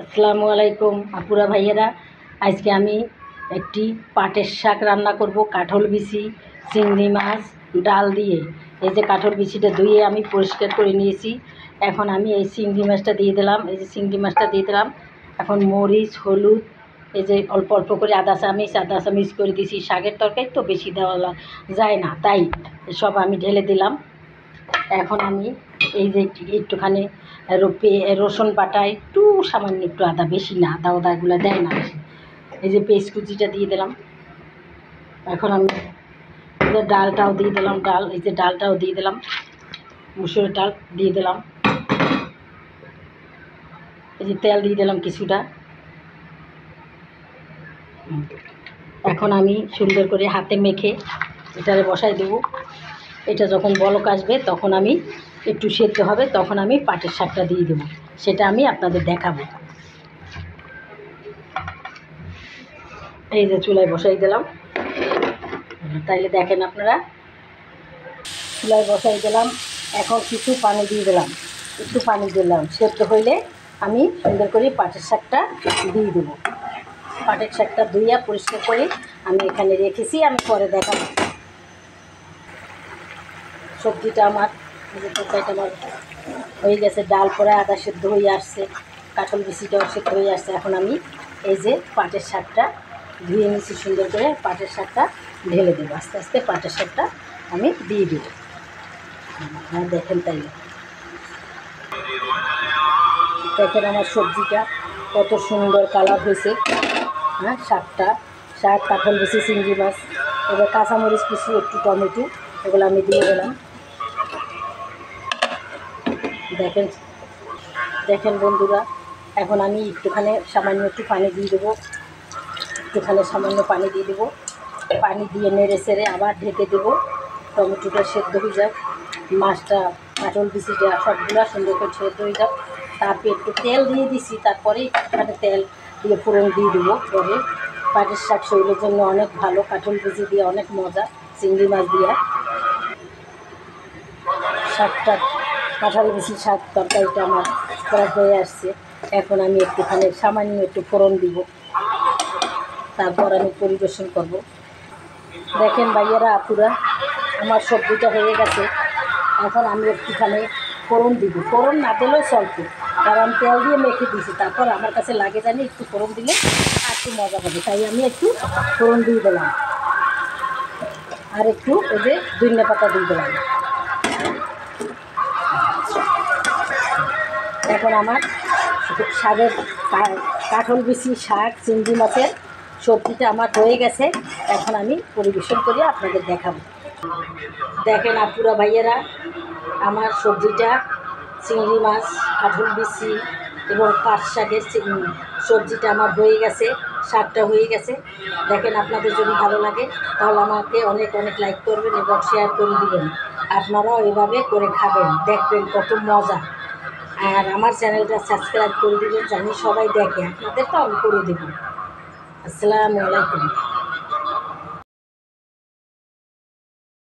আসসালামু আলাইকুম আপুরা ভাইয়েরা। আজকে আমি একটি পাটের শাক রান্না করব, কাঠল বিচি, চিংড়ি মাছ, ডাল দিয়ে। এই যে কাঠল বিচিটা ধুয়ে আমি পরিষ্কার করে নিয়েছি। এখন আমি এই চিংড়ি মাছটা দিয়ে দিলাম, এই যে চিংড়ি মাছটা দিয়ে দিলাম। এখন মরিচ, হলুদ, এই যে অল্প অল্প করে আদা চামচ করে দিয়েছি। শাকের তরকারি তো বেশি দেওয়া যায় না, তাই সব আমি ঢেলে দিলাম। এখন আমি এই যে একটুখানি রসুন বাটা, একটু সামান্য একটু আদা, বেশি না, আদাগুলো দেয় না বেশি। এই যে পেস্ট কুচিটা দিয়ে দিলাম। এখন আমি এই যে ডালটাও দিয়ে দিলাম, ডালটাও দিয়ে দিলাম, মুসুরের ডাল দিয়ে দিলাম। এই যে তেল দিয়ে দিলাম কিছুটা। এখন আমি সুন্দর করে হাতে মেখে এটারে বসাই দেবো। এটা যখন বলক আসবে তখন আমি একটু সেদ্ধ হবে, তখন আমি পাটের শাকটা দিয়ে দেবো, সেটা আমি আপনাদের দেখাবো। এই যে চুলায় বসাই দিলাম, তাইলে দেখেন আপনারা। চুলায় বসাই দিলাম, এখন কিছু পানি দিয়ে দিলাম, একটু পানি দিলাম। সেদ্ধ হইলে আমি সুন্দর করে পাটের শাকটা দিয়ে দেবো। পাটের শাকটা ধুইয়া পরিষ্কার করে আমি এখানে রেখেছি, আমি পরে দেখাবো। সবজিটা আমার, তরকারিটা আমার হয়ে গেছে। ডাল পরে আদা সেদ্ধ হয়ে আসছে, কাঁঠাল বিচিটাও সেদ্ধ হয়ে আসছে। এখন আমি এই যে পাটের শাকটা ধুয়ে নিয়েছি সুন্দর করে, পাটের শাকটা ঢেলে দেবো। আস্তে আস্তে পাটের শাকটা আমি দিয়ে দেবো। হ্যাঁ দেখেন, তাইলে দেখেন আমার সবজিটা কত সুন্দর কালার হয়েছে। হ্যাঁ, শাক, কাঁঠাল বিচি, চিংড়ি মাছ, এবার কাঁচামরিচ কুচি, একটু টমেটো, এগুলো আমি দিয়ে দিলাম। দেখেন দেখেন বন্ধুরা, এখন আমি একটুখানি সামান্য একটু পানি দিয়ে দেবো, সামান্য পানি দিয়ে দেবো। পানি দিয়ে নেড়ে চেড়ে আবার ঢেকে দেবো। টমেটোটা সেদ্ধ হয়ে যাক, মাছটা, কাঁঠাল বিচিটা সবগুলো সুন্দর করে সেদ্ধ হয়ে যাক। তারপরে একটু তেল দিয়ে দিছি, তারপরে একটুখানি তেল দিয়ে ফোড়ন দিয়ে দেবো। পরে পাটের শাক শরীরের জন্য অনেক ভালো, কাঁঠাল বিচি দিয়ে অনেক মজা, চিংড়ি মাছ দিয়া শাকটা, কাঁঠাল বিচি শাক তরকারিটা আমার করা হয়ে আসছে। এখন আমি একটুখানি সামান্য একটু ফোড়ন দিব, তারপর আমি পরিবেশন করব। দেখেন ভাইয়ারা আপুরা, আমার সবজিটা হয়ে গেছে। এখন আমি একটুখানি ফোড়ন দিব, ফোড়ন না দিলেও চলবে, কারণ তেল দিয়ে মেখে দিয়েছি। তারপর আমার কাছে লাগে জানি একটু ফোড়ন দিলে আর একটু মজা হবে, তাই আমি একটু ফোড়ন দিয়ে দিলাম। আর একটু এই যে ধনিয়া পাতা দিয়ে দিলাম। এখন আমার শাকের, কাঁঠাল বিচি শাক, চিংড়ি মাছের সবজিটা আমার হয়ে গেছে। এখন আমি পরিবেশন করে আপনাদের দেখাবো। দেখেন আপুরা ভাইয়েরা, আমার সবজিটা, চিংড়ি মাছ, কাঁঠাল বিচি এবং পাট শাকের সবজিটা আমার হয়ে গেছে, শাকটা হয়ে গেছে। দেখেন, আপনাদের যদি ভালো লাগে তাহলে আমাকে অনেক অনেক লাইক করবেন এবং শেয়ার করে দিবেন। আপনারাও এভাবে করে খাবেন, দেখবেন কত মজা। আর আমার চ্যানেলটা সাবস্ক্রাইব করে দেবেন, জানি সবাই দেখে, আপনাদের তো আমি করে দেবো। আসসালামু আলাইকুম।